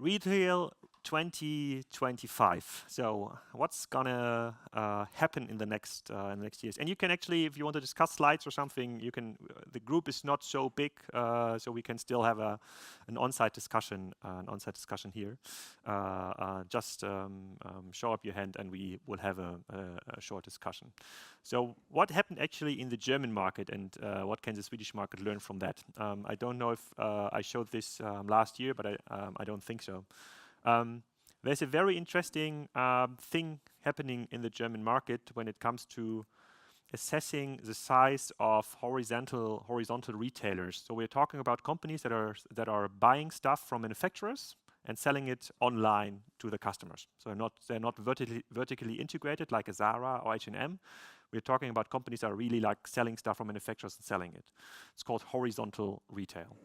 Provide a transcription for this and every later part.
Retail 2025. So what's gonna happen in the next years? And you can actually, if you want to discuss slides or something, you can. The group is not so big, so we can still have an on-site discussion here. Just show up your hand, and we will have a short discussion. So what happened actually in the German market, and what can the Swedish market learn from that? I don't know if I showed this last year, but I don't think so. There's a very interesting thing happening in the German market when it comes to assessing the size of horizontal retailers. So we're talking about companies that are buying stuff from manufacturers and selling it online to the customers. So they're not vertically integrated like a Zara or H&M. We're talking about companies that are really like selling stuff from manufacturers and selling it. It's called horizontal retail.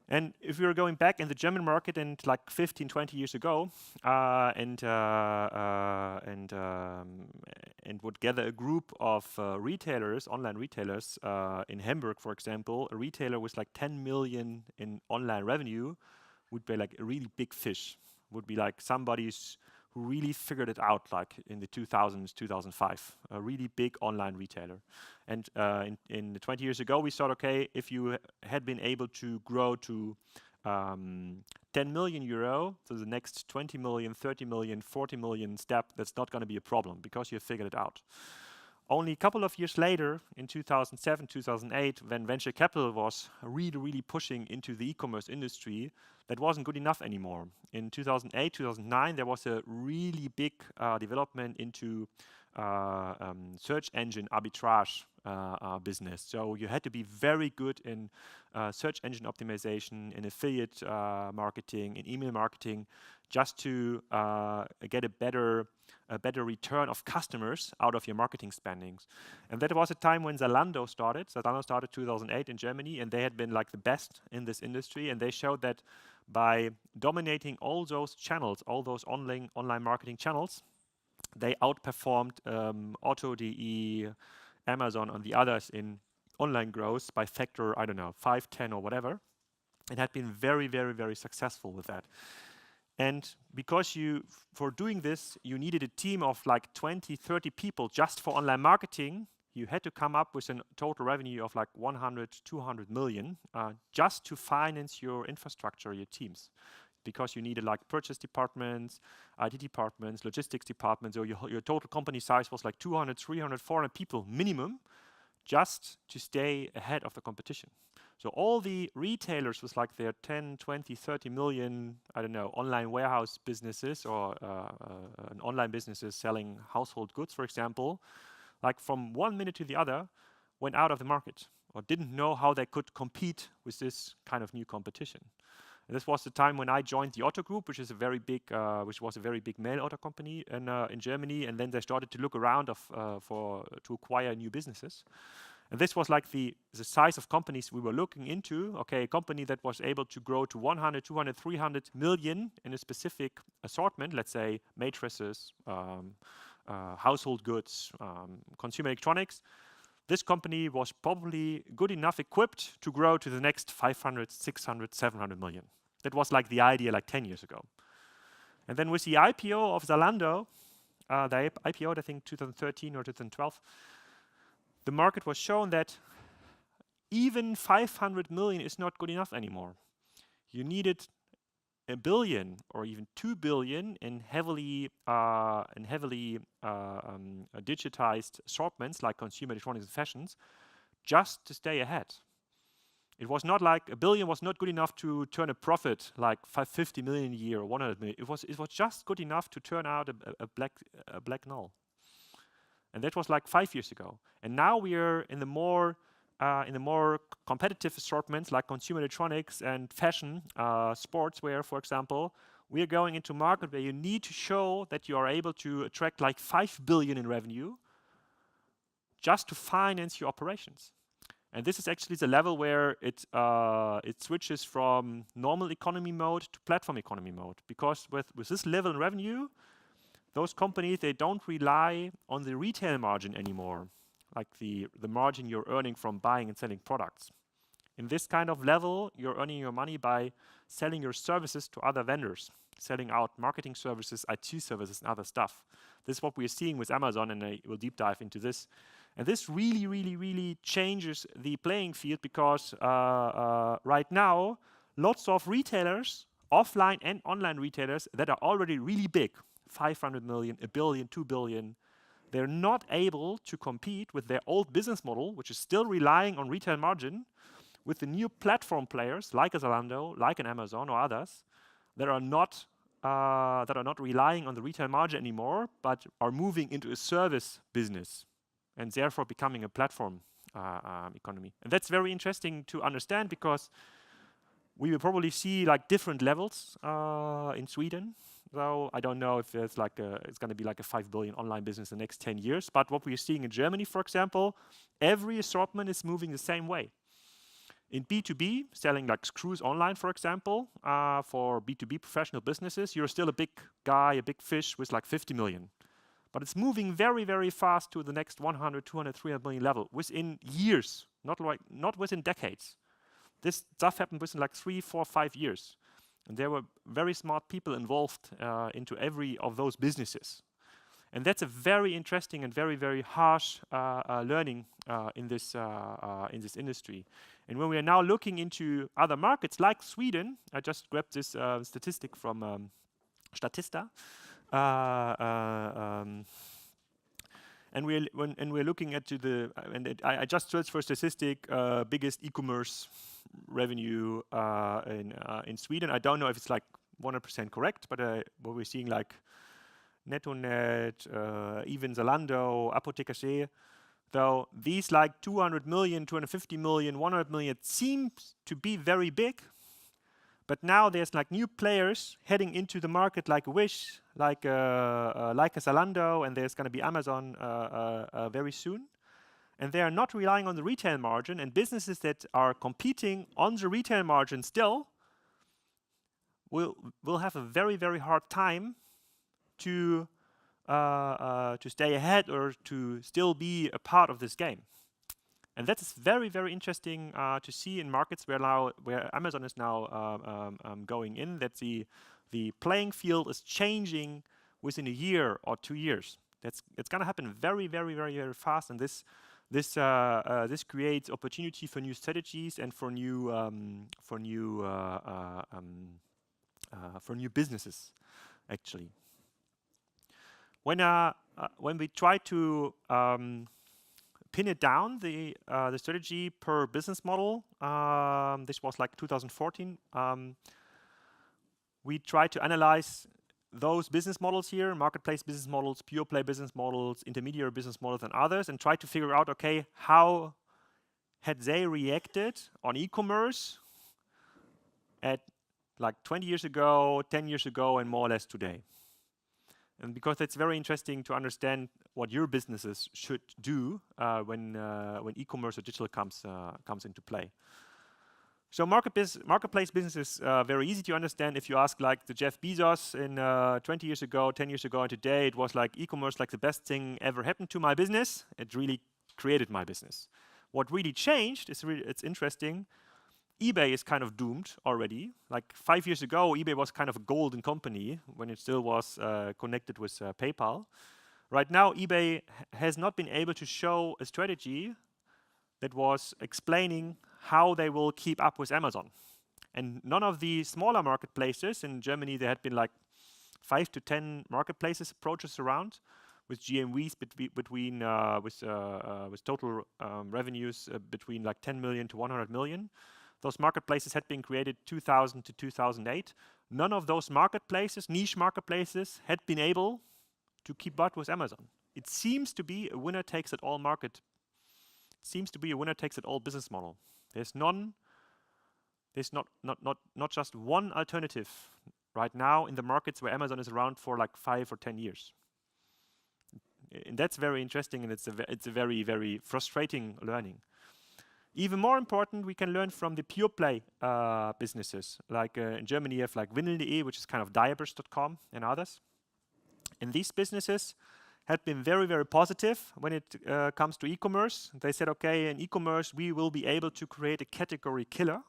And if we were going back in the German market and like 15, 20 years ago, and would gather a group of retailers, online retailers, in Hamburg, for example, a retailer with like 10 million in online revenue would be like a really big fish, would be like somebody's who really figured it out, like in the 2000s, 2005, a really big online retailer. And in 20 years ago, we thought, okay, if you had been able to grow to 10 million euro, so the next 20 million, 30 million, 40 million step, that's not going to be a problem because you figured it out. Only a couple of years later, in 2007, 2008, when venture capital was really pushing into the e-commerce industry, that wasn't good enough anymore. In 2008, 2009, there was a really big development into search engine arbitrage business. So you had to be very good in search engine optimization, in affiliate marketing, in email marketing, just to get a better return of customers out of your marketing spendings. And that was a time when Zalando started. Zalando started 2008 in Germany, and they had been like the best in this industry. And they showed that by dominating all those channels, all those online marketing channels, they outperformed Otto.de, Amazon, and the others in online growth by factor, I don't know, 5, 10 or whatever. It had been very successful with that. And because for doing this, you needed a team of like 20, 30 people just for online marketing, you had to come up with a total revenue of like 100, 200 million just to finance your infrastructure, your teams. Because you needed like purchase departments, IT departments, logistics departments, or your total company size was like 200, 300, 400 people minimum just to stay ahead of the competition. So all the retailers with like their 10, 20, 30 million, I don't know, online warehouse businesses or online businesses selling household goods, for example, like from 1 minute to the other, went out of the market or didn't know how they could compete with this kind of new competition. And this was the time when I joined the Otto Group, which was a very big mail order company in Germany, and then they started to look around to acquire new businesses. And this was like the size of companies we were looking into. Okay, a company that was able to grow to 100, 200, 300 million in a specific assortment, let's say mattresses, household goods, consumer electronics. This company was probably good enough equipped to grow to the next 500, 600, 700 million. That was like the idea like 10 years ago. And then with the IPO of Zalando, they IPO'd I think 2013 or 2012, the market was shown that even 500 million is not good enough anymore. You needed $1 billion or even 2 billion in heavily digitized assortments like consumer electronics and fashions, just to stay ahead. It was not like $1 billion was not good enough to turn a profit like 50 million a year or 100 million. It was just good enough to turn out a black null. And that was like 5 years ago. And now we are in the more competitive assortments like consumer electronics and fashion, sportswear, for example. We are going into a market where you need to show that you are able to attract like 5 billion in revenue just to finance your operations. And this is actually the level where it switches from normal economy mode to platform economy mode. Because with this level in revenue, those companies, they don't rely on the retail margin anymore, like the margin you're earning from buying and selling products. In this kind of level, you're earning your money by selling your services to other vendors, selling out marketing services, IT services, and other stuff. This is what we're seeing with Amazon, and I will deep dive into this. And this really, really, really changes the playing field because right now, lots of retailers, offline and online retailers that are already really big, 500 million, a billion, 2 billion, they're not able to compete with their old business model, which is still relying on retail margin, with the new platform players like a Zalando, like an Amazon or others that are not relying on the retail margin anymore, but are moving into a service business and therefore becoming a platform economy. And that's very interesting to understand because we will probably see like different levels in Sweden. So I don't know if it's like it's going to be like a 5 billion online business in the next 10 years. But what we are seeing in Germany, for example, every assortment is moving the same way. In B2B, selling like screws online, for example, for B2B professional businesses, you're still a big guy, a big fish with like 50 million. But it's moving very, very fast to the next 100, 200, 300 million level within years, not within decades. This stuff happened within like 3, 4, 5 years. And there were very smart people involved into every of those businesses. And that's a very interesting and very, very harsh learning in this industry. And when we are now looking into other markets like Sweden, I just grabbed this statistic from Statista. And we're looking at I just searched for statistic biggest e-commerce revenue in Sweden. I don't know if it's like 100% correct, but what we're seeing like NetOnNet, even Zalando, Apotheke, though these like 200 million, 250 million, 100 million, it seems to be very big. But now there's like new players heading into the market like Wish, like a Zalando, and there's going to be Amazon very soon. And they are not relying on the retail margin, and businesses that are competing on the retail margin still will have a very, very hard time to stay ahead or to still be a part of this game. And that is very, very interesting to see in markets where Amazon is now going in, that the playing field is changing within a year or 2 years. It's going to happen very, very, very, very fast, and this creates opportunity for new strategies and for new businesses, actually. When we try to pin it down, the strategy per business model, this was like 2014. We try to analyze those business models here, marketplace business models, pure play business models, intermediary business models, and others, and try to figure out, okay, how had they reacted on e-commerce at like 20 years ago, 10 years ago, and more or less today. And because it's very interesting to understand what your businesses should do when e-commerce or digital comes into play. So marketplace business is very easy to understand. If you ask like the Jeff Bezos in 20 years ago, 10 years ago, and today, it was like e-commerce like the best thing ever happened to my business. It really created my business. What really changed is it's interesting. eBay is kind of doomed already. Like 5 years ago, eBay was kind of a golden company when it still was connected with PayPal. Right now, eBay has not been able to show a strategy that was explaining how they will keep up with Amazon. And none of the smaller marketplaces in Germany, there had been like 5 to 10 marketplaces approaches around with GMVs with total revenues between like 10 million to 100 million. Those marketplaces had been created 2000 to 2008. None of those marketplaces, niche marketplaces, had been able to keep up with Amazon. It seems to be a winner-takes-it-all market. It seems to be a winner-takes-it-all business model. There's not just one alternative right now in the markets where Amazon is around for like 5 or 10 years. And that's very interesting, and it's a very, very frustrating learning. Even more important, we can learn from the pure play businesses. Like in Germany, you have like Windeln.de, which is kind of diapers.com and others. And these businesses had been very, very positive when it comes to e-commerce. They said, okay, in e-commerce, we will be able to create a category killer.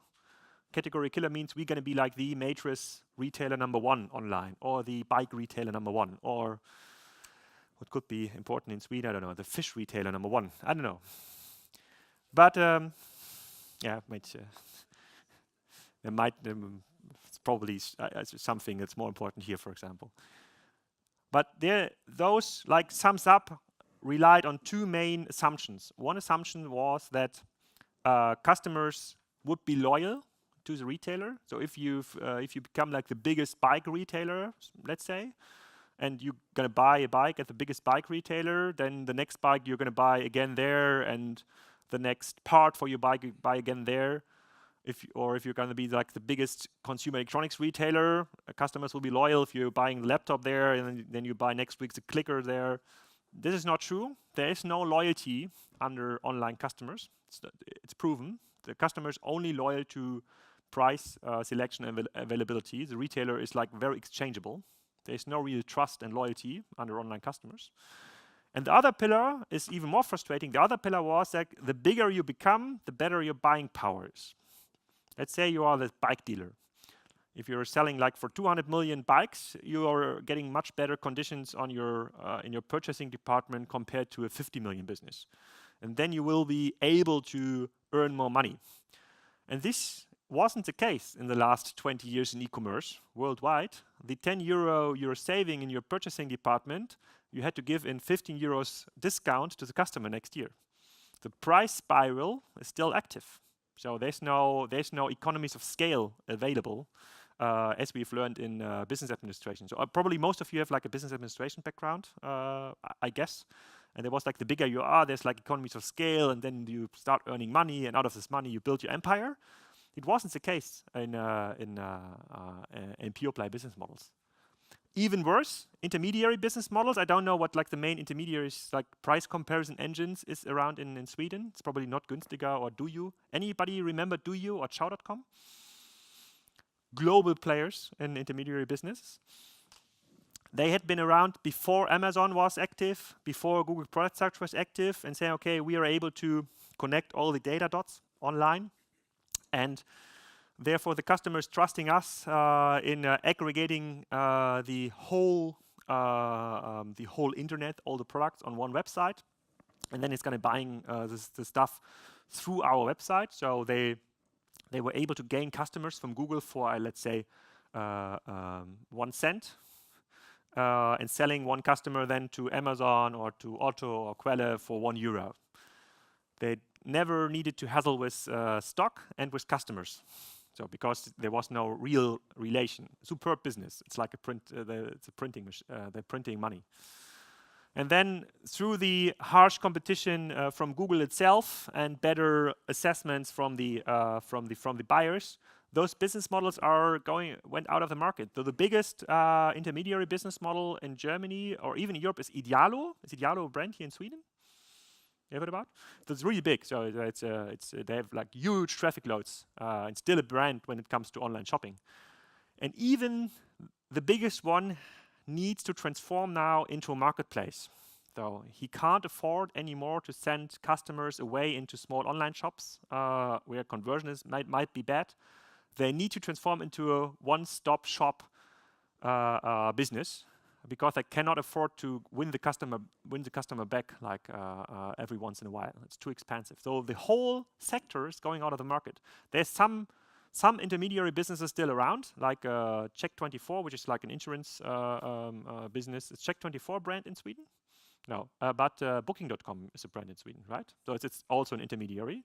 Category killer means we're going to be like the mattress retailer #1 online, or the bike retailer #1, or what could be important in Sweden, I don't know, the fish retailer #1. I don't know. But yeah, there might it's probably something that's more important here, for example. But those like sums up relied on two main assumptions. One assumption was that customers would be loyal to the retailer. So if you become like the biggest bike retailer, let's say, and you're gonna buy a bike at the biggest bike retailer, then the next bike you're gonna buy again there, and the next part for your bike you buy again there. If you're going to be like the biggest consumer electronics retailer, customers will be loyal if you're buying the laptop there, and then you buy next week the clicker there. This is not true. There is no loyalty under online customers. It's proven. The customer is only loyal to price, selection, and availability. The retailer is like very exchangeable. There is no real trust and loyalty under online customers. And the other pillar is even more frustrating. The other pillar was that the bigger you become, the better your buying power is. Let's say you are the bike dealer. If you're selling like for 200 million bikes, you are getting much better conditions on your in your purchasing department compared to a 50 million business. And then you will be able to earn more money. And this wasn't the case in the last 20 years in e-commerce worldwide. The 10 euro you're saving in your purchasing department, you had to give in 15 euros discount to the customer next year. The price spiral is still active. So there's no economies of scale available, as we've learned in business administration. So probably most of you have like a business administration background, I guess. And there was like the bigger you are, there's like economies of scale, and then you start earning money, and out of this money you build your empire. It wasn't the case in Pureplay business models. Even worse, intermediary business models. I don't know what like the main intermediaries like price comparison engines is around in Sweden. It's probably not Günstiger or Do You. Anybody remember Do You or Chow.com? Global players in intermediary business. They had been around before Amazon was active, before Google Product Search was active, and saying, okay, we are able to connect all the data dots online, and therefore, the customer is trusting us in aggregating the whole internet, all the products on one website, and then it's going to buying the stuff through our website. So they were able to gain customers from Google for let's say 1 cent, and selling one customer then to Amazon or to Otto or Quelle for €1. They never needed to hassle with stock and with customers. So because there was no real relation, superb business. It's like a print. It's a printing machine. They're printing money. And then through the harsh competition from Google itself and better assessments from the buyers, those business models went out of the market. So the biggest intermediary business model in Germany or even Europe is Idealo. Is Idealo a brand here in Sweden? You heard about? So it's really big. So they have like huge traffic loads. It's still a brand when it comes to online shopping. And even the biggest one needs to transform now into a marketplace. So he can't afford anymore to send customers away into small online shops where conversion might be bad. They need to transform into a one-stop shop business, because they cannot afford to win the customer back like every once in a while. It's too expensive. So the whole sector is going out of the market. There's some intermediary businesses still around, like Check24, which is like an insurance business. Is Check24 brand in Sweden? No, but Booking.com is a brand in Sweden, right? So it's also an intermediary.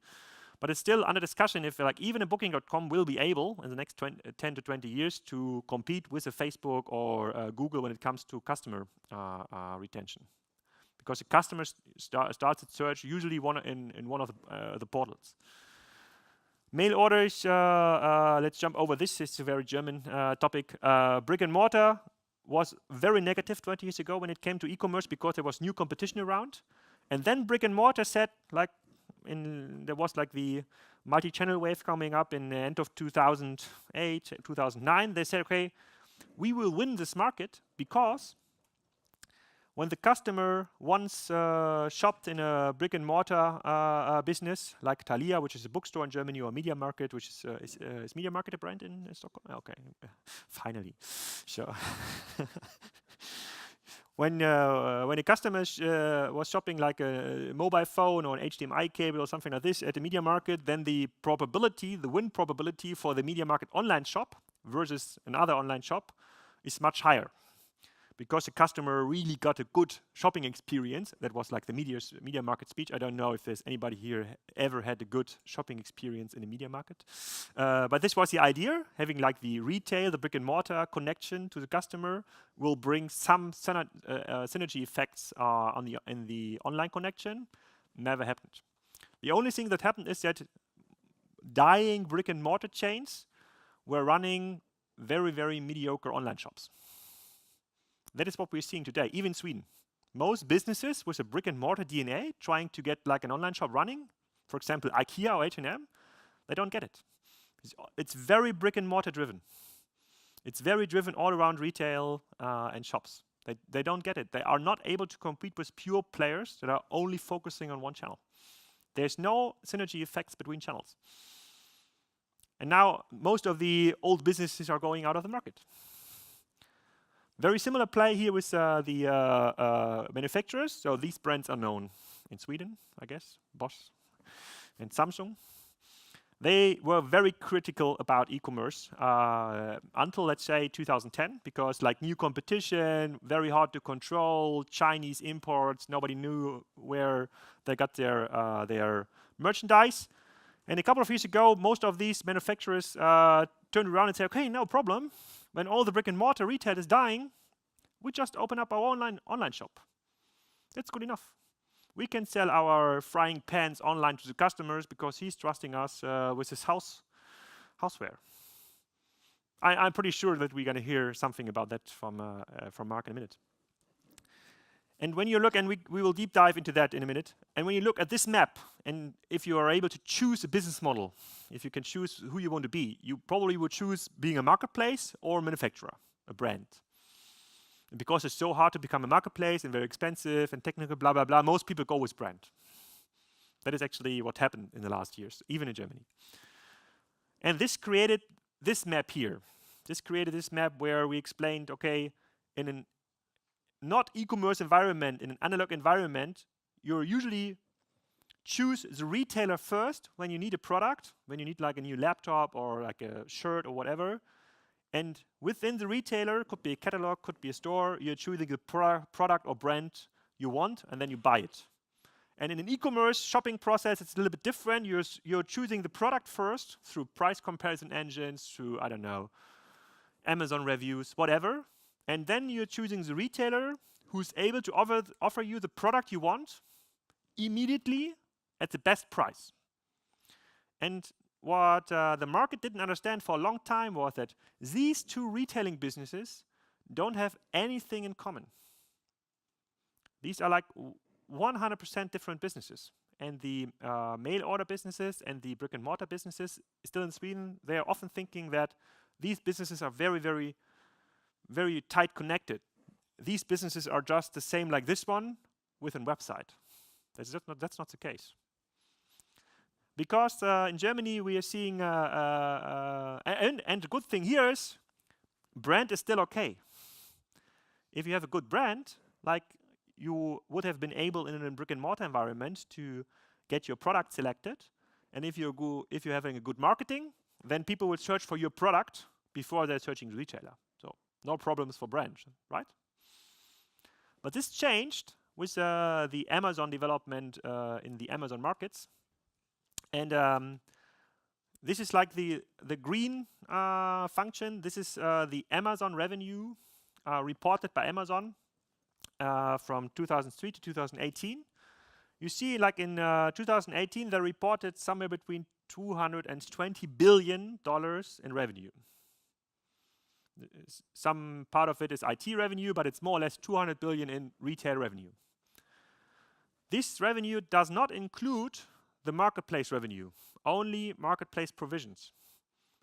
But it's still under discussion if like even a Booking.com will be able in the next 10 to 20 years to compete with a Facebook or Google when it comes to customer retention. Because the customer starts its search usually in one of the portals. Mail orders, let's jump over this. It's a very German topic. Brick and mortar was very negative 20 years ago when it came to e-commerce because there was new competition around. And then brick and mortar said like, there was like the multi-channel wave coming up in the end of 2008, 2009. They said, okay, we will win this market because when the customer once shopped in a brick and mortar business like Thalia, which is a bookstore in Germany, or Media Market, which is Media Market a brand in Stockholm? Okay, finally. So when a customer was shopping like a mobile phone or an HDMI cable or something like this at the Media Market, then the win probability for the Media Market online shop versus another online shop is much higher, because the customer really got a good shopping experience. That was like the Media Market speech. I don't know if there's anybody here ever had a good shopping experience in a Media Market. But this was the idea, having like the retail, the brick and mortar connection to the customer will bring some synergy effects in the online connection. Never happened. The only thing that happened is that dying brick and mortar chains were running very, very mediocre online shops. That is what we're seeing today, even in Sweden. Most businesses with a brick and mortar DNA trying to get like an online shop running, for example, IKEA or H&M, they don't get it. It's very brick and mortar driven. It's very driven all around retail and shops. They don't get it. They are not able to compete with pure players that are only focusing on one channel. There's no synergy effects between channels. And now most of the old businesses are going out of the market. Very similar play here with the manufacturers. So these brands are known in Sweden, I guess, Bosch and Samsung. They were very critical about e-commerce until, let's say, 2010, because like new competition, very hard to control, Chinese imports, nobody knew where they got their merchandise. And a couple of years ago, most of these manufacturers turned around and said, okay, no problem. When all the brick and mortar retail is dying, we just open up our online shop. That's good enough. We can sell our frying pans online to the customers because he's trusting us with his houseware. I'm pretty sure that we're going to hear something about that from Mark in a minute. And when you look, and we will deep dive into that in a minute, and when you look at this map, and if you are able to choose a business model, if you can choose who you want to be, you probably would choose being a marketplace or a manufacturer, a brand. And because it's so hard to become a marketplace and very expensive and technical, blah, blah, blah, most people go with brand. That is actually what happened in the last years, even in Germany. And this created this map here. This created this map where we explained, okay, in an not e-commerce environment, in an analog environment, you usually choose the retailer first when you need a product, when you need like a new laptop or like a shirt or whatever. And within the retailer, could be a catalog, could be a store, you're choosing the product or brand you want, and then you buy it. And in an e-commerce shopping process, it's a little bit different. You're choosing the product first through price comparison engines, through, I don't know, Amazon reviews, whatever. And then you're choosing the retailer who's able to offer you the product you want immediately at the best price. And what the market didn't understand for a long time was that these two retailing businesses don't have anything in common. These are like 100% different businesses. And the mail order businesses and the brick and mortar businesses, still in Sweden, they are often thinking that these businesses are very, very, very tight connected. These businesses are just the same like this one with a website. That's not the case. Because in Germany we are seeing, and the good thing here is, brand is still okay. If you have a good brand, like you would have been able in a brick and mortar environment to get your product selected, and if you're having a good marketing, then people will search for your product before they're searching the retailer. So no problems for brand, right? But this changed with the Amazon development in the Amazon markets. And this is like the green function. This is the Amazon revenue reported by Amazon from 2003 to 2018. You see, like in 2018, they reported somewhere between $220 billion in revenue. Some part of it is IT revenue, but it's more or less 200 billion in retail revenue. This revenue does not include the marketplace revenue, only marketplace provisions.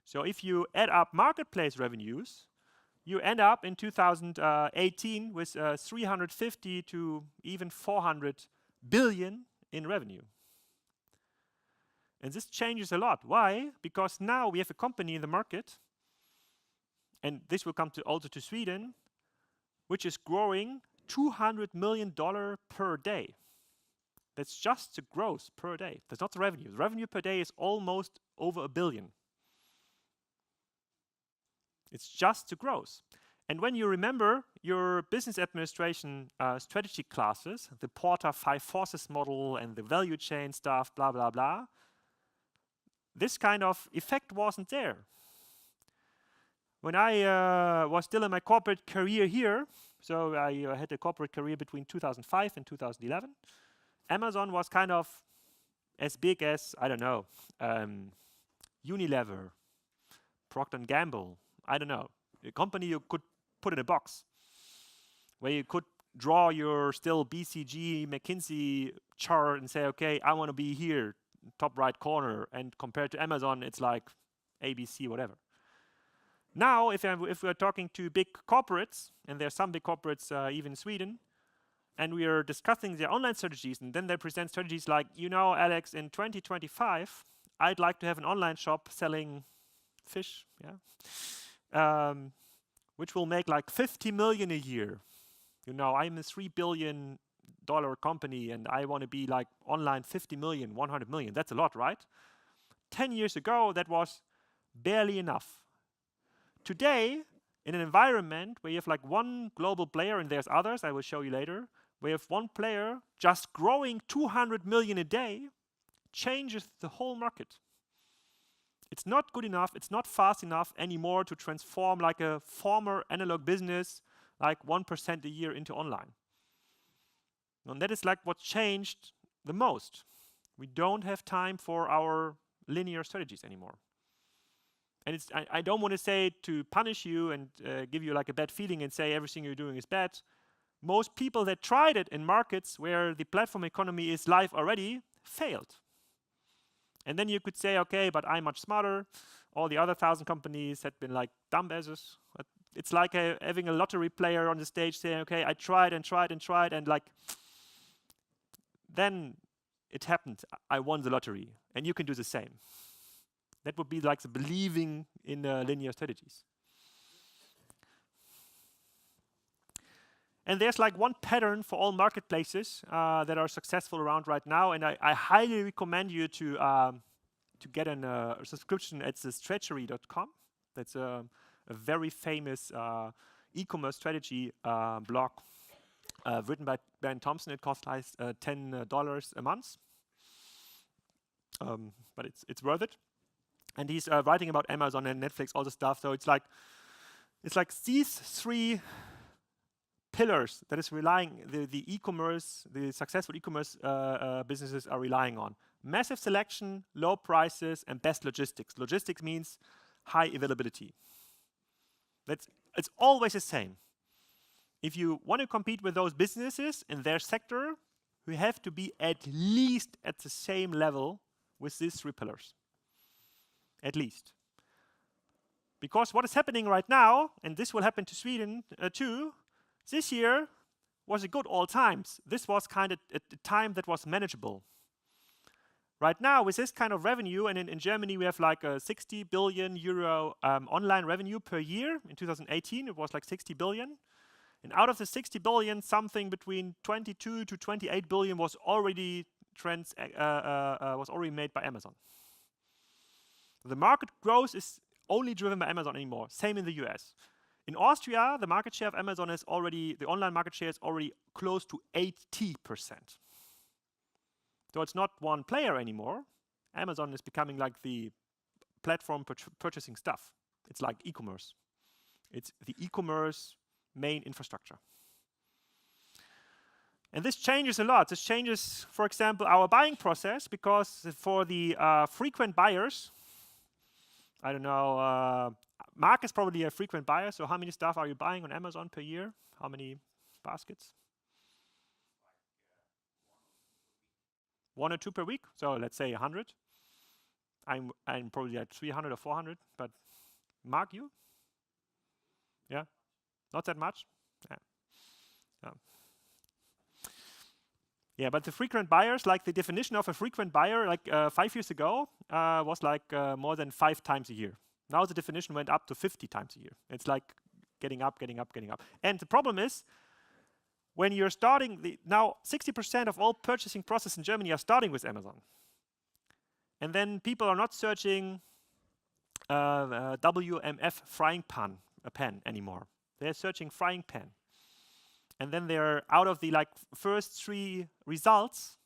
So if you add up marketplace revenues, you end up in 2018 with 350 to even 400 billion in revenue. And this changes a lot. Why? Because now we have a company in the market, and this will come also to Sweden, which is growing $200 million per day. That's just the growth per day. That's not the revenue. The revenue per day is almost over $1 billion. It's just the growth. And when you remember your business administration strategy classes, the Porter 5 Forces model and the value chain stuff, blah, blah, blah, this kind of effect wasn't there. When I was still in my corporate career here, so I had a corporate career between 2005 and 2011, Amazon was kind of as big as, I don't know, Unilever, Procter & Gamble, I don't know, a company you could put in a box, where you could draw your still BCG, McKinsey chart and say, okay, I want to be here, top right corner, and compared to Amazon, it's like ABC, whatever. Now, if we're talking to big corporates, and there are some big corporates even in Sweden, and we are discussing their online strategies, and then they present strategies like, you know, Alex, in 2025, I'd like to have an online shop selling fish, yeah, which will make like 50 million a year. You know, I'm a $3 billion company, and I want to be like online 50 million, 100 million. That's a lot, right? 10 years ago, that was barely enough. Today, in an environment where you have like one global player, and there's others, I will show you later, where you have one player just growing 200 million a day, changes the whole market. It's not good enough, it's not fast enough anymore to transform like a former analog business, like 1% a year, into online. And that is like what changed the most. We don't have time for our linear strategies anymore. And I don't want to say to punish you and give you like a bad feeling and say everything you're doing is bad. Most people that tried it in markets where the platform economy is live already failed. And then you could say, okay, but I'm much smarter. All the other 1,000 companies had been like dumbasses. It's like having a lottery player on the stage saying, okay, I tried and tried and tried, and like, then it happened. I won the lottery, and you can do the same. That would be like the believing in linear strategies. And there's like one pattern for all marketplaces that are successful around right now, and I highly recommend you to get a subscription at the stretchery.com. That's a very famous e-commerce strategy blog written by Ben Thompson. It costs like $10 a month, but it's worth it. And he's writing about Amazon and Netflix, all the stuff. So it's like these three pillars that is relying the e-commerce, the successful e-commerce businesses are relying on: massive selection, low prices, and best logistics. Logistics means high availability. It's always the same. If you want to compete with those businesses in their sector, you have to be at least at the same level with these three pillars. At least. Because what is happening right now, and this will happen to Sweden too, this year was a good all times. This was kind of a time that was manageable. Right now, with this kind of revenue, and in Germany we have like a 60 billion euro online revenue per year. In 2018, it was like 60 billion. And out of the 60 billion, something between 22 to 28 billion was already made by Amazon. The market growth is only driven by Amazon anymore. Same in the US. In Austria, the market share of Amazon is already, the online market share is already close to 80%. So it's not one player anymore. Amazon is becoming like the platform purchasing stuff. It's like e-commerce. It's the e-commerce main infrastructure. And this changes a lot. This changes, for example, our buying process, because for the frequent buyers, I don't know, Mark is probably a frequent buyer, so how many stuff are you buying on Amazon per year? How many baskets? 1 or 2 per week, so let's say 100. I'm probably at 300 or 400, but Mark, you? Yeah? Not that much. Yeah. Yeah, but the frequent buyers, like the definition of a frequent buyer, like 5 years ago, was like more than 5 times a year. Now the definition went up to 50 times a year. It's like getting up, getting up, getting up. And the problem is, when you're starting, now 60% of all purchasing process in Germany are starting with Amazon. And then people are not searching WMF frying pan anymore. They're searching frying pan. And then they're out of the like first 3 results,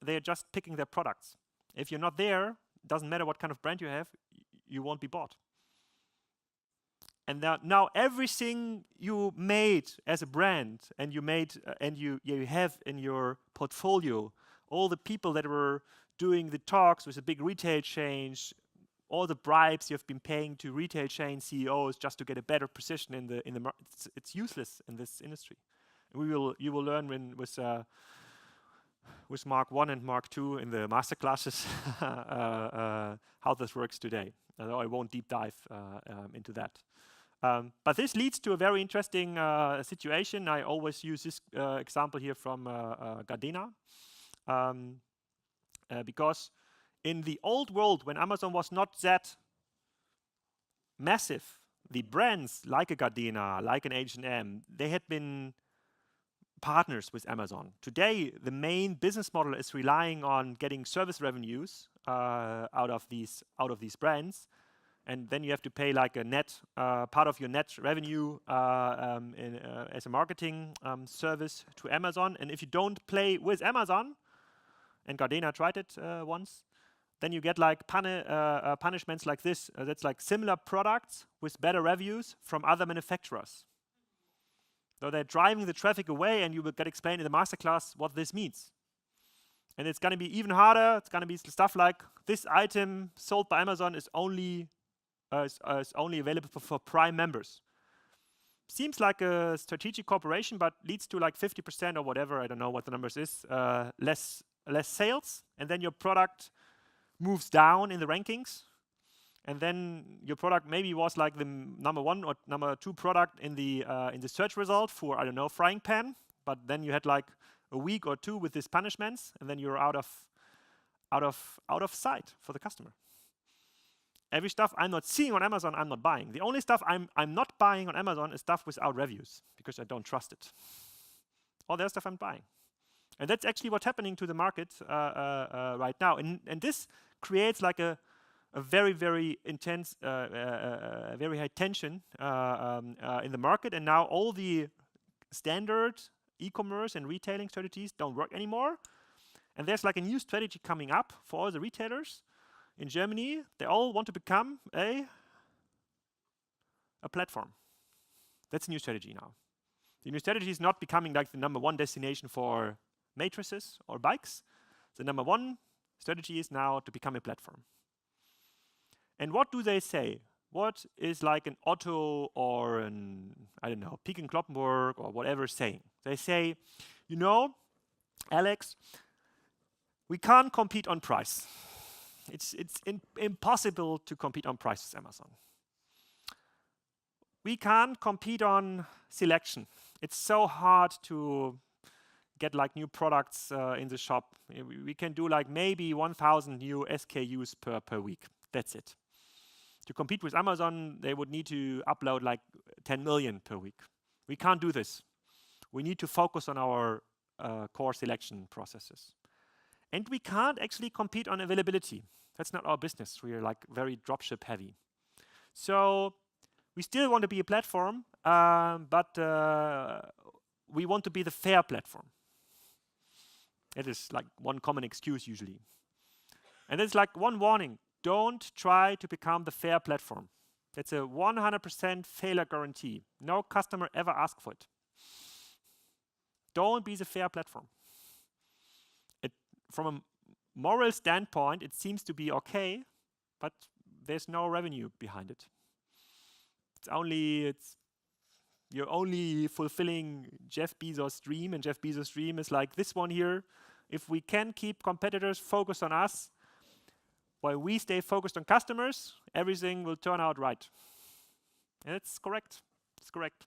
they're just picking their products. If you're not there, doesn't matter what kind of brand you have, you won't be bought. And now everything you made as a brand and you made and you have in your portfolio, all the people that were doing the talks with the big retail chains, all the bribes you've been paying to retail chain CEOs just to get a better position in the market, it's useless in this industry. You will learn with Mark 1 and Mark 2 in the master classes how this works today. Although I won't deep dive into that. But this leads to a very interesting situation. I always use this example here from Gardena. Because in the old world, when Amazon was not that massive, the brands like a Gardena, like an H&M, they had been partners with Amazon. Today, the main business model is relying on getting service revenues out of these brands, and then you have to pay like a net part of your net revenue as a marketing service to Amazon. And if you don't play with Amazon, and Gardena tried it once, then you get like punishments like this. That's like similar products with better reviews from other manufacturers. So they're driving the traffic away, and you will get explained in the masterclass what this means. And it's going to be even harder. It's going to be stuff like this item sold by Amazon is only available for Prime members. Seems like a strategic cooperation, but leads to like 50% or whatever. I don't know what the numbers is. Less sales, and then your product moves down in the rankings. And then your product maybe was like the number 1 or number 2 product in the search result for, I don't know, frying pan. But then you had like a week or 2 with these punishments, and then you're out of sight for the customer. Every stuff I'm not seeing on Amazon, I'm not buying. The only stuff I'm not buying on Amazon is stuff without reviews because I don't trust it. All the other stuff I'm buying. And that's actually what's happening to the market right now. And this creates like a very, very intense, very high tension in the market. And now all the standard e-commerce and retailing strategies don't work anymore. And there's like a new strategy coming up for all the retailers in Germany. They all want to become a platform. That's a new strategy now. The new strategy is not becoming like the number 1 destination for mattresses or bikes. The number 1 strategy is now to become a platform. And what do they say? What is like an Otto or an, I don't know, Peek and Kloppenburg or whatever saying? They say, you know, Alex, we can't compete on price. It's impossible to compete on price with Amazon. We can't compete on selection. It's so hard to get like new products in the shop. We can do like maybe 1,000 new SKUs per week. That's it. To compete with Amazon, they would need to upload like 10 million per week. We can't do this. We need to focus on our core selection processes. And we can't actually compete on availability. That's not our business. We are like very dropship heavy. So we still want to be a platform, but we want to be the fair platform. It is like one common excuse usually. And it's like one warning. Don't try to become the fair platform. That's a 100% failure guarantee. No customer ever asks for it. Don't be the fair platform. From a moral standpoint, it seems to be okay, but there's no revenue behind it. You're only fulfilling Jeff Bezos' dream, and Jeff Bezos' dream is like this one here. If we can keep competitors focused on us, while we stay focused on customers, everything will turn out right. And it's correct. It's correct.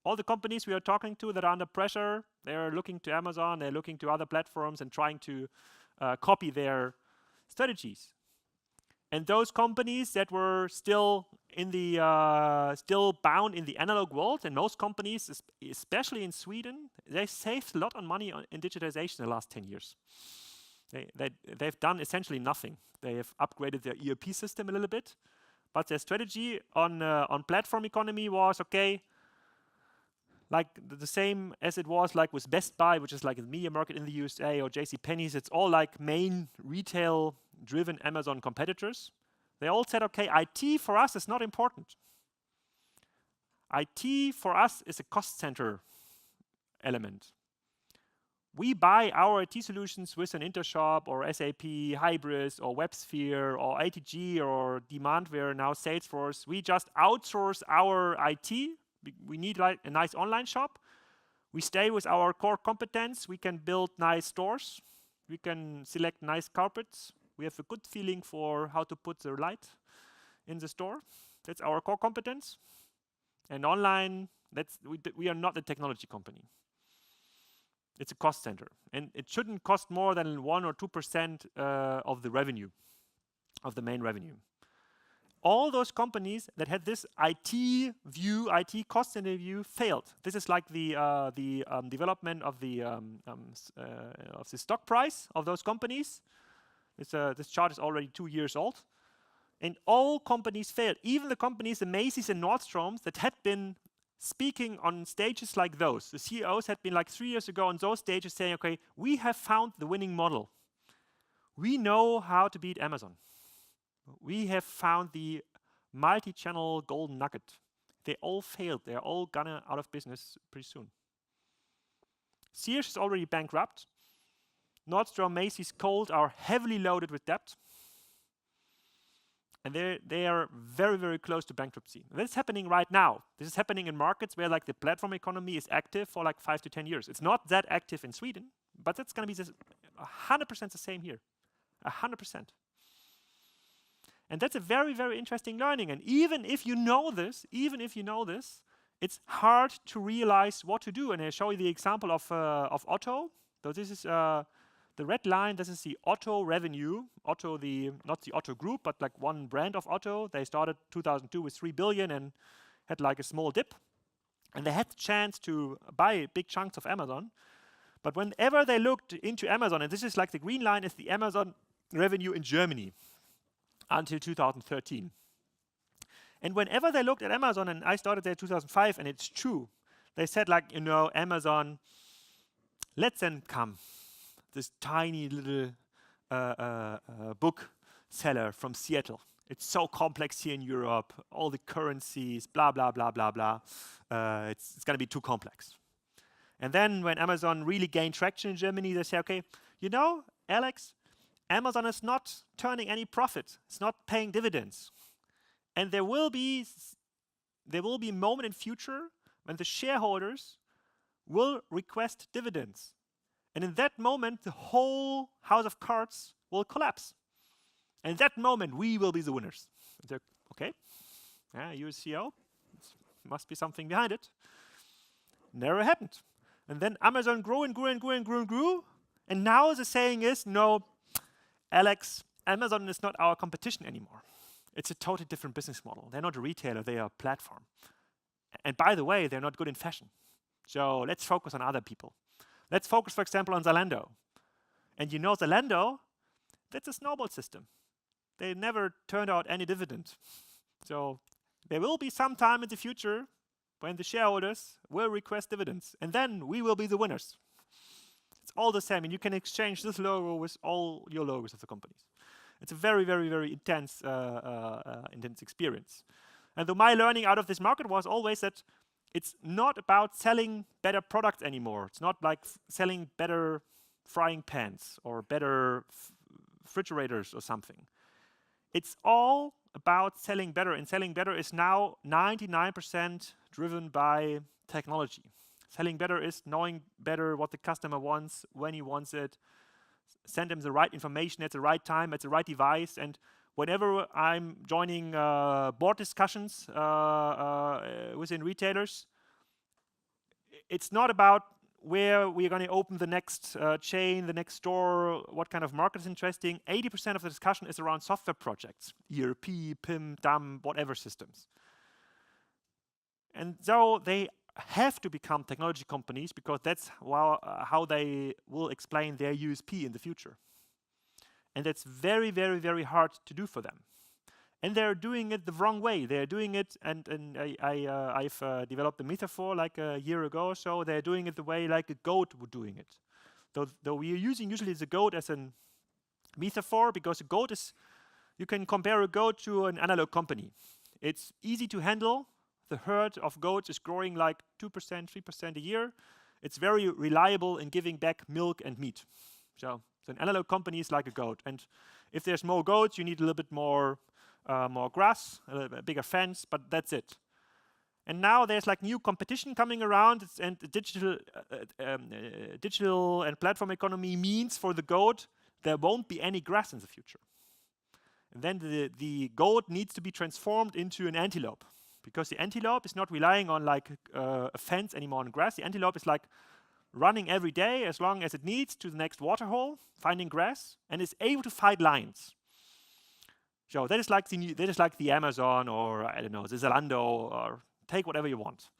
All the companies we are talking to that are under pressure, they're looking to Amazon, they're looking to other platforms and trying to copy their strategies. And those companies that were still in the still bound in the analog world, and most companies, especially in Sweden, they saved a lot on money in digitization in the last 10 years. They've done essentially nothing. They have upgraded their ERP system a little bit, but their strategy on platform economy was okay, like the same as it was like with Best Buy, which is like the media market in the USA, or JCPenney's. It's all like main retail-driven Amazon competitors. They all said, okay, IT for us is not important. IT for us is a cost center element. We buy our IT solutions with an Intershop or SAP, Hybris or WebSphere or ATG or Demandware, now Salesforce. We just outsource our IT. We need like a nice online shop. We stay with our core competence. We can build nice stores. We can select nice carpets. We have a good feeling for how to put the light in the store. That's our core competence. And online, we are not a technology company. It's a cost center, and it shouldn't cost more than 1 or 2% of the revenue, of the main revenue. All those companies that had this IT view, IT cost center view, failed. This is like the development of the stock price of those companies. This chart is already 2 years old, and all companies failed. Even the companies, the Macy's and Nordstroms, that had been speaking on stages like those. The CEOs had been like 3 years ago on those stages saying, okay, we have found the winning model. We know how to beat Amazon. We have found the multi-channel golden nugget. They all failed. They're all gonna out of business pretty soon. Sears is already bankrupt. Nordstrom, Macy's, Kohl's are heavily loaded with debt. And they are very, very close to bankruptcy. And that's happening right now. This is happening in markets where like the platform economy is active for like 5 to 10 years. It's not that active in Sweden, but that's going to be 100% the same here. 100%. And that's a very, very interesting learning. And even if you know this, it's hard to realize what to do. And I show you the example of Otto. So this is the red line. This is the Otto revenue. Otto, not the Otto group, but like one brand of Otto. They started 2002 with 3 billion and had like a small dip. And they had the chance to buy big chunks of Amazon. But whenever they looked into Amazon, and this is like the green line is the Amazon revenue in Germany until 2013. And whenever they looked at Amazon, and I started there in 2005, and it's true, they said like, you know, Amazon, let them come. This tiny little book seller from Seattle. It's so complex here in Europe, all the currencies, blah, blah, blah, blah, blah. It's going to be too complex. And then when Amazon really gained traction in Germany, they say, okay, you know, Alex, Amazon is not turning any profit. It's not paying dividends. And there will be a moment in future when the shareholders will request dividends. And in that moment, the whole house of cards will collapse. And in that moment, we will be the winners. Okay, you're a CEO. There must be something behind it. Never happened. And then Amazon grew and grew and grew and grew and grew. And now the saying is, no, Alex, Amazon is not our competition anymore. It's a totally different business model. They're not a retailer, they are a platform. And by the way, they're not good in fashion. So let's focus on other people. Let's focus, for example, on Zalando. And you know Zalando, that's a snowball system. They never turned out any dividend. So there will be some time in the future when the shareholders will request dividends. And then we will be the winners. It's all the same. And you can exchange this logo with all your logos of the companies. It's a very, very, very intense experience. And my learning out of this market was always that it's not about selling better products anymore. It's not like selling better frying pans or better refrigerators or something. It's all about selling better, and selling better is now 99% driven by technology. Selling better is knowing better what the customer wants, when he wants it, send him the right information at the right time, at the right device. And whenever I'm joining board discussions within retailers, it's not about where we're going to open the next chain, the next store, what kind of market is interesting. 80% of the discussion is around software projects, ERP, PIM, DAM, whatever systems. And so they have to become technology companies because that's how they will explain their USP in the future. And that's very, very, very hard to do for them. And they're doing it the wrong way. They're doing it, and I've developed a metaphor like a year ago or so. They're doing it the way like a goat would doing it. Though we are using usually the goat as a metaphor because a goat is, you can compare a goat to an analog company. It's easy to handle. The herd of goats is growing like 2%, 3% a year. It's very reliable in giving back milk and meat. So an analog company is like a goat. And if there's more goats, you need a little bit more grass, a bigger fence, but that's it. And now there's like new competition coming around, and digital and platform economy means for the goat there won't be any grass in the future. And then the goat needs to be transformed into an antelope, because the antelope is not relying on like a fence anymore on grass. The antelope is like running every day as long as it needs to the next waterhole, finding grass, and is able to fight lions. So that is like the Amazon, or I don't know, the Zalando, or take whatever you want.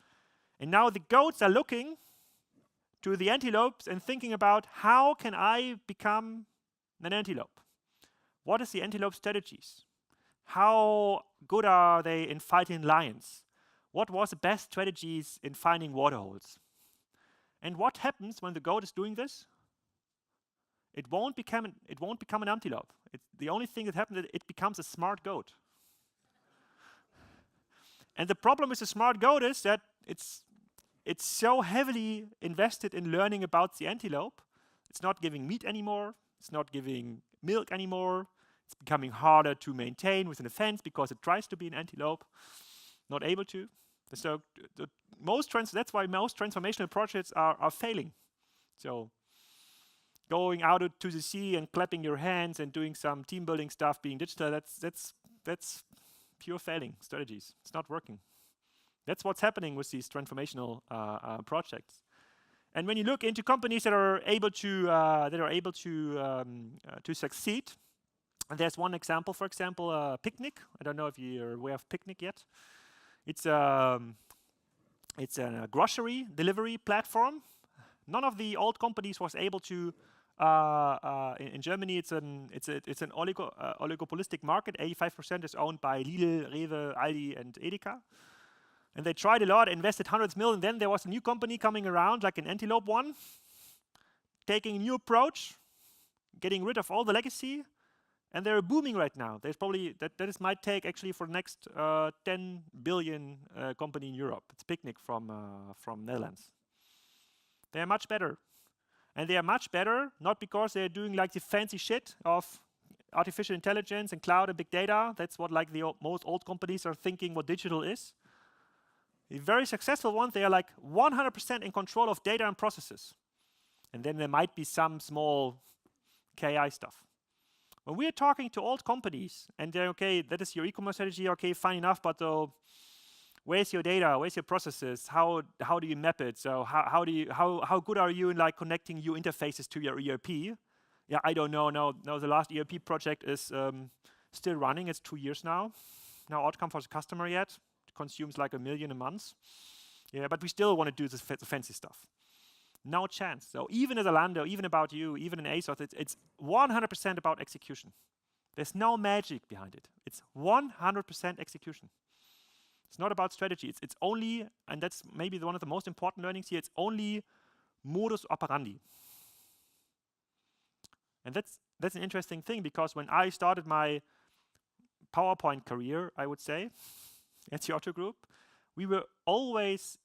And now the goats are looking to the antelopes and thinking about, how can I become an antelope? What is the antelope strategies? How good are they in fighting lions? What was the best strategies in finding waterholes? And what happens when the goat is doing this? It won't become an antelope. The only thing that happens is it becomes a smart goat. And the problem with the smart goat is that it's so heavily invested in learning about the antelope. It's not giving meat anymore. It's not giving milk anymore. It's becoming harder to maintain within a fence because it tries to be an antelope, not able to. So that's why most transformational projects are failing. So going out to the sea and clapping your hands and doing some team building stuff, being digital, that's pure failing strategies. It's not working. That's what's happening with these transformational projects. And when you look into companies that are able to succeed, and there's one example, for example, Picnic. I don't know if you're aware of Picnic yet. It's a grocery delivery platform. None of the old companies was able to. In Germany, it's an oligopolistic market. 85% is owned by Lidl, Rewe, Aldi, and Edeka. And they tried a lot, invested hundreds of millions. Then there was a new company coming around, like an Antelope one, taking a new approach, getting rid of all the legacy, and they're booming right now. There's probably that might take actually for the next 10 billion company in Europe. It's Picnic from Netherlands. They are much better. And they are much better, not because they're doing like the fancy shit of artificial intelligence and cloud and big data. That's what like the most old companies are thinking what digital is. The very successful ones, they are like 100% in control of data and processes. And then there might be some small KI stuff. When we are talking to old companies and they're, okay, that is your e-commerce strategy, okay, fine enough, but where's your data? Where's your processes? How do you map it? So how good are you in like connecting your interfaces to your ERP? Yeah, I don't know. No, the last ERP project is still running. It's 2 years now. No outcome for the customer yet. It consumes like $1 million a month. Yeah, but we still want to do this fancy stuff. No chance. So even as a Zalando, even about you, even in ASOS, it's 100% about execution. There's no magic behind it. It's 100% execution. It's not about strategy. It's only, and that's maybe one of the most important learnings here, it's only modus operandi. And that's an interesting thing, because when I started my PowerPoint career, I would say, at the Otto Group, we were always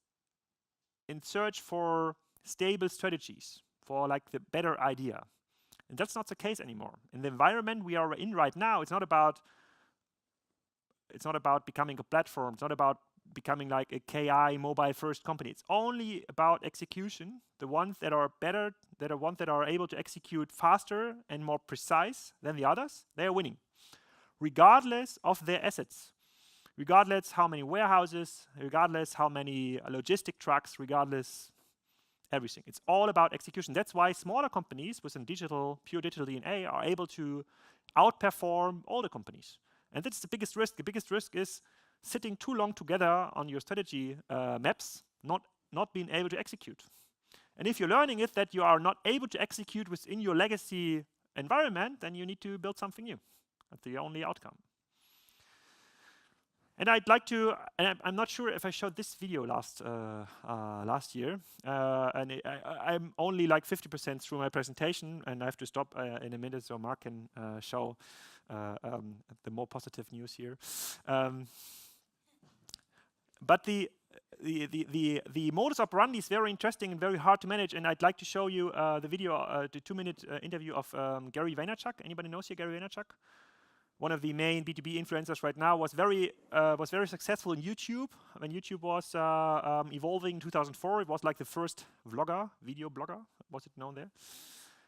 in search for stable strategies, for like the better idea. And that's not the case anymore. In the environment we are in right now, it's not about becoming a platform. It's not about becoming like a KI mobile first company. It's only about execution. The ones that are better, that are ones that are able to execute faster and more precise than the others, they are winning, regardless of their assets, regardless how many warehouses, regardless how many logistic trucks, regardless everything. It's all about execution. That's why smaller companies with a pure digital DNA are able to outperform all the companies. And that's the biggest risk. The biggest risk is sitting too long together on your strategy maps, not being able to execute. And if you're learning it that you are not able to execute within your legacy environment, then you need to build something new. That's the only outcome. And I'd like to, and I'm not sure if I showed this video last year, and I'm only like 50% through my presentation, and I have to stop in a minute so Mark can show the more positive news here. But the modus operandi is very interesting and very hard to manage, and I'd like to show you the video, the 2-minute interview of Gary Vaynerchuk. Anybody knows here Gary Vaynerchuk? One of the main B2B influencers right now, was very successful in YouTube. When YouTube was evolving in 2004, it was like the first video blogger, was it known there?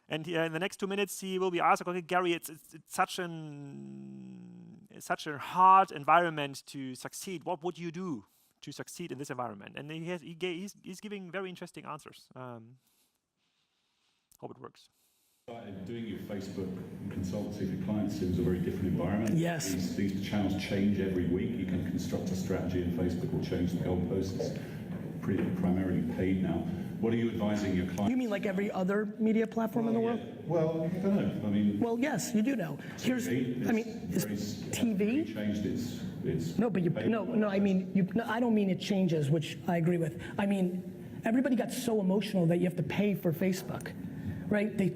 And in the next 2 minutes, he will be asked, okay, Gary, it's such a hard environment to succeed. What would you do to succeed in this environment? And he's giving very interesting answers. Hope it works. Doing your Facebook consultancy for clients seems a very different environment. Yes. These channels change every week. You can construct a strategy and Facebook will change the goalposts. It's primarily paid now. What are you advising your clients? You mean like every other media platform in the world? Well, I don't know. I mean, well, yes, you do know. Here's, is TV changed its no, but I mean, I don't mean it changes, which I agree with. I mean, everybody got so emotional that you have to pay for Facebook. Right? They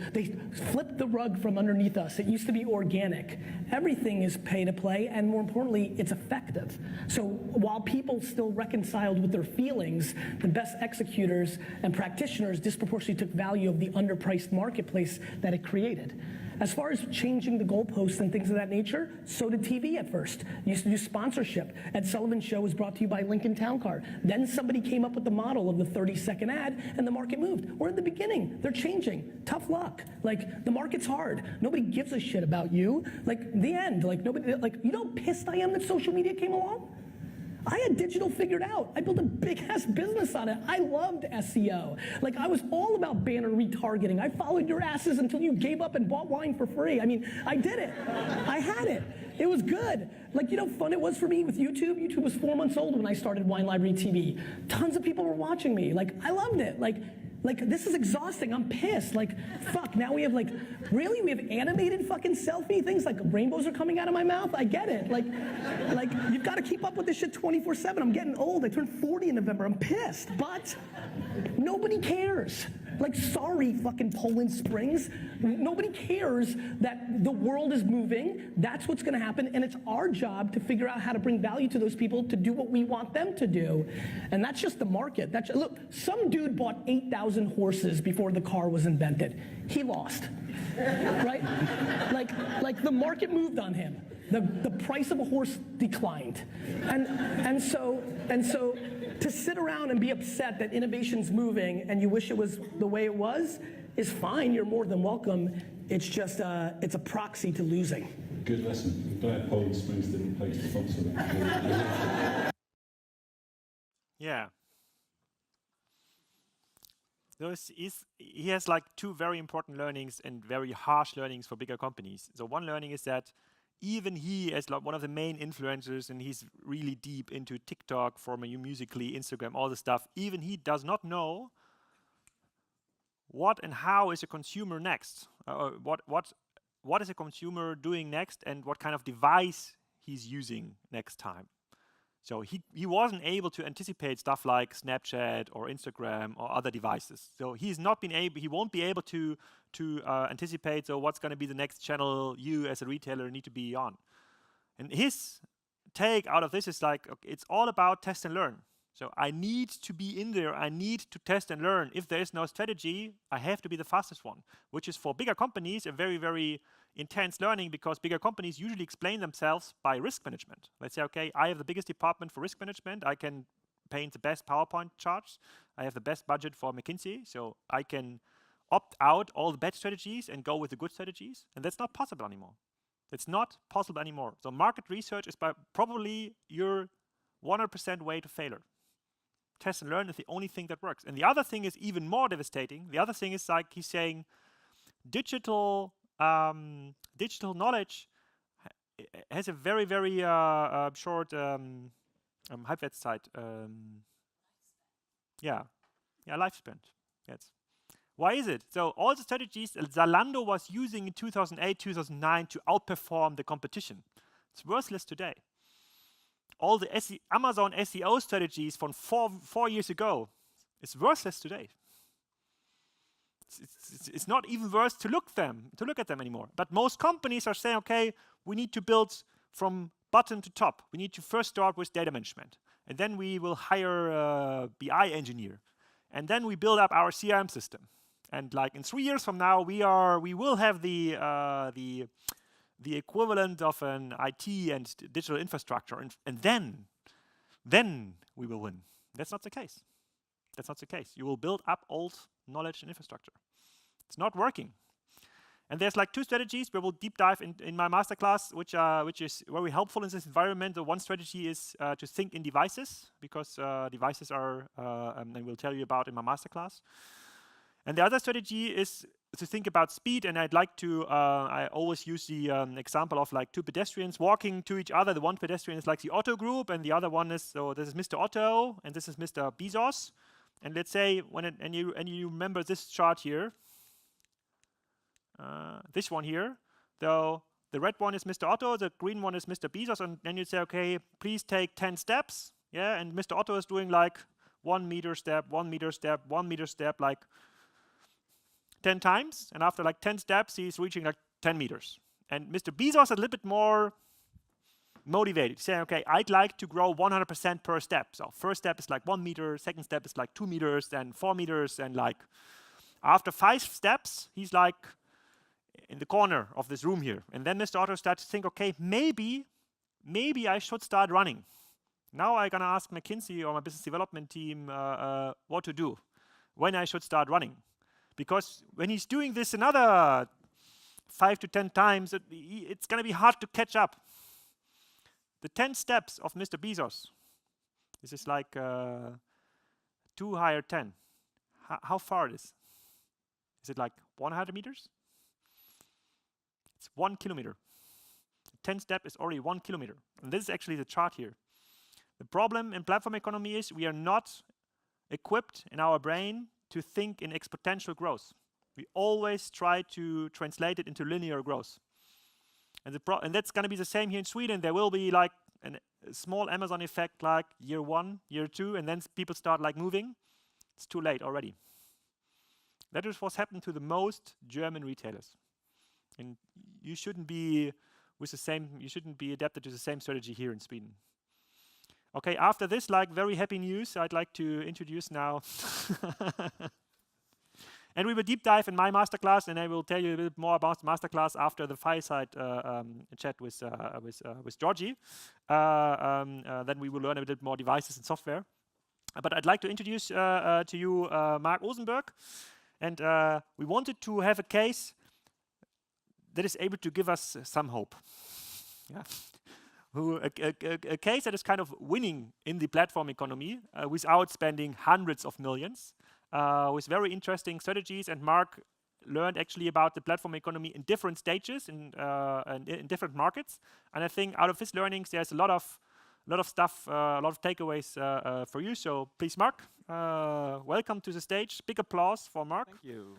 flipped the rug from underneath us. It used to be organic. Everything is pay to play, and more importantly, it's effective. So while people still reconciled with their feelings, the best executors and practitioners disproportionately took value of the underpriced marketplace that it created. As far as changing the goalposts and things of that nature, so did TV at first. You used to do sponsorship. Ed Sullivan's show was brought to you by Lincoln Town Car. Then somebody came up with the model of the 30-second ad, and the market moved. We're at the beginning. They're changing. Tough luck. Like, the market's hard. Nobody gives a shit about you. Like, the end. Like, nobody, like, you know how pissed I am that social media came along? I had digital figured out. I built a big-ass business on it. I loved SEO. Like, I was all about banner retargeting. I followed your asses until you gave up and bought wine for free. I mean, I did it. I had it. It was good. Like, you know how fun it was for me with YouTube? YouTube was 4 months old when I started Wine Library TV. Tons of people were watching me. Like, I loved it. Like, this is exhausting. I'm pissed. Like, fuck, now we have like, really? We have animated fucking selfie things? Like, rainbows are coming out of my mouth? I get it. Like you've got to keep up with this shit 24/7. I'm getting old. I turned 40 in November. I'm pissed. But nobody cares. Like, sorry, fucking Poland Springs. Nobody cares that the world is moving. That's what's gonna happen, and it's our job to figure out how to bring value to those people to do what we want them to do. And that's just the market. Look, some dude bought 8,000 horses before the car was invented. He lost, right? Like the market moved on him. The price of a horse declined. And so to sit around and be upset that innovation's moving and you wish it was the way it was is fine. You're more than welcome. It's just it's a proxy to losing. Good lesson. Glad Poland Springs didn't place to sponsor that. Yeah. He has like 2 very important learnings and very harsh learnings for bigger companies. So one learning is that even he, as like one of the main influencers, and he's really deep into TikTok, for Musical.ly, Instagram, all the stuff, even he does not know what and how is a consumer next. What is a consumer doing next, and what kind of device he's using next time. So he wasn't able to anticipate stuff like Snapchat or Instagram or other devices. So he won't be able to anticipate what's going to be the next channel you as a retailer need to be on. And his take out of this is like, okay, it's all about test and learn. So I need to be in there. I need to test and learn. If there is no strategy, I have to be the fastest one, which is for bigger companies a very, very intense learning, because bigger companies usually explain themselves by risk management. Let's say, okay, I have the biggest department for risk management. I can paint the best PowerPoint charts. I have the best budget for McKinsey, so I can opt out all the bad strategies and go with the good strategies. And that's not possible anymore. It's not possible anymore. So market research is probably your 100% way to failure. test and learn is the only thing that works. And the other thing is even more devastating. The other thing is like he's saying digital knowledge has a very, very short Halbwertszeit. Lifespan. Yes. Why is it? So all the strategies Zalando was using in 2008, 2009 to outperform the competition, it's worthless today. All the Amazon SEO strategies from four years ago, it's worthless today. It's not even worth to look at them anymore. But most companies are saying, okay, we need to build from bottom to top. We need to first start with data management, and then we will hire a BI engineer, and then we build up our CRM system. And like in 3 years from now, we will have the equivalent of an IT and digital infrastructure, and then we will win. That's not the case. That's not the case. You will build up old knowledge and infrastructure. It's not working. And there's like two strategies where we'll deep dive in my masterclass, which is very helpful in this environment. The one strategy is to think in devices, because devices are, and we'll tell you about in my masterclass. And the other strategy is to think about speed, and I'd like to, I always use the example of like two pedestrians walking to each other. The one pedestrian is like the Otto group, and the other one is, so this is Mr. Otto, and this is Mr. Bezos. And let's say, and you remember this chart here, this one here. So the red one is Mr. Otto, the green one is Mr. Bezos, and then you say, okay, please take 10 steps. Yeah, and Mr. Otto is doing like 1 meter step, 1 meter step, 1 meter step, like 10 times. And after like 10 steps, he's reaching like 10 meters. And Mr. Bezos is a little bit more motivated, saying, okay, I'd like to grow 100% per step. So first step is like 1 meter, second step is like 2 meters, then 4 meters, and like after 5 steps, he's like in the corner of this room here. And then Mr. Otto starts to think, okay, maybe I should start running. Now I'm gonna ask McKinsey or my business development team what to do, when I should start running. Because when he's doing this another 5 to 10 times, it's gonna be hard to catch up. The 10 steps of Mr. Bezos, this is like 2 higher 10. How far it is? Is it like 100 meters? It's 1 kilometer. 10 step is already 1 kilometer. And this is actually the chart here. The problem in platform economy is we are not equipped in our brain to think in exponential growth. We always try to translate it into linear growth. And that's going to be the same here in Sweden. There will be like a small Amazon effect, like year 1, year 2, and then people start like moving. It's too late already. That is what's happened to the most German retailers. And you shouldn't be adapted to the same strategy here in Sweden. Okay, after this like very happy news, I'd like to introduce now and we will deep dive in my masterclass, and I will tell you a bit more about the masterclass after the fireside chat with Georgie. Then we will learn a bit more devices and software. But I'd like to introduce to you Mark Osenberg, and we wanted to have a case that is able to give us some hope. Yeah. A case that is kind of winning in the platform economy without spending hundreds of millions, with very interesting strategies. And Mark learned actually about the platform economy in different stages and in different markets. And I think out of his learnings, there's a lot of stuff, a lot of takeaways for you. So please, Mark, welcome to the stage. Big applause for Mark. Thank you.